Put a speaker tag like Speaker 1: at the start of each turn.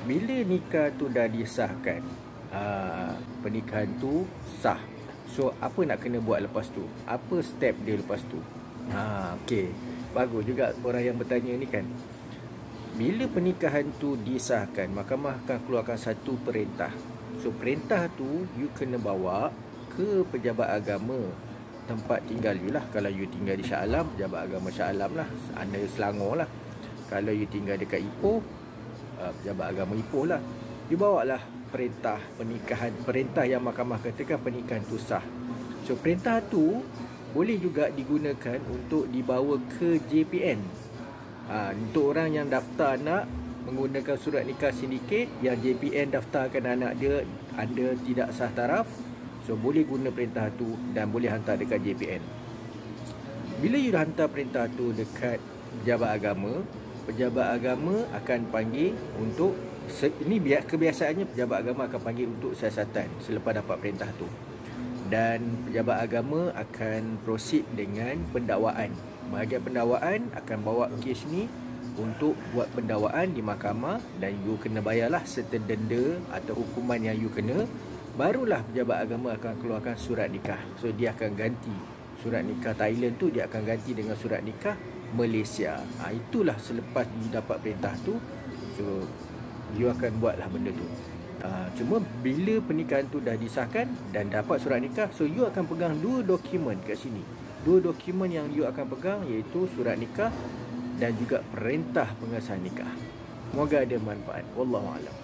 Speaker 1: Bila nikah tu dah disahkan, pernikahan tu sah. So apa nak kena buat lepas tu? Apa step dia lepas tu? Okey. Bagus juga orang yang bertanya ni kan. Bila pernikahan tu disahkan, mahkamah akan keluarkan satu perintah. So perintah tu you kena bawa ke pejabat agama tempat tinggal you lah. Kalau you tinggal di Shah Alam, pejabat agama Shah Alam lah, anda Selangor lah. Kalau you tinggal dekat Ipoh, pejabat agama Ipoh lah. You bawa lah perintah pernikahan, perintah yang mahkamah katakan pernikahan tu sah. So perintah tu boleh juga digunakan untuk dibawa ke JPN. Untuk orang yang daftar nak menggunakan surat nikah sindiket, yang JPN daftarkan anak dia, anda tidak sah taraf, so boleh guna perintah tu dan boleh hantar dekat JPN. Bila you dah hantar perintah tu dekat pejabat agama akan panggil untuk, ini kebiasaannya pejabat agama akan panggil untuk siasatan selepas dapat perintah tu. Dan pejabat agama akan proceed dengan pendakwaan. Bahagian pendakwaan akan bawa kes ni untuk buat pendakwaan di mahkamah, dan you kena bayarlah serta denda atau hukuman yang you kena. Barulah pejabat agama akan keluarkan surat nikah. So dia akan ganti surat nikah Thailand tu, dia akan ganti dengan surat nikah Malaysia. Itulah selepas you dapat perintah tu, so you akan buatlah benda tu. Cuma bila pernikahan tu dah disahkan dan dapat surat nikah, so you akan pegang dua dokumen kat sini. Dua dokumen yang you akan pegang iaitu surat nikah dan juga perintah pengesahan nikah. Semoga ada manfaat. Wallahualam.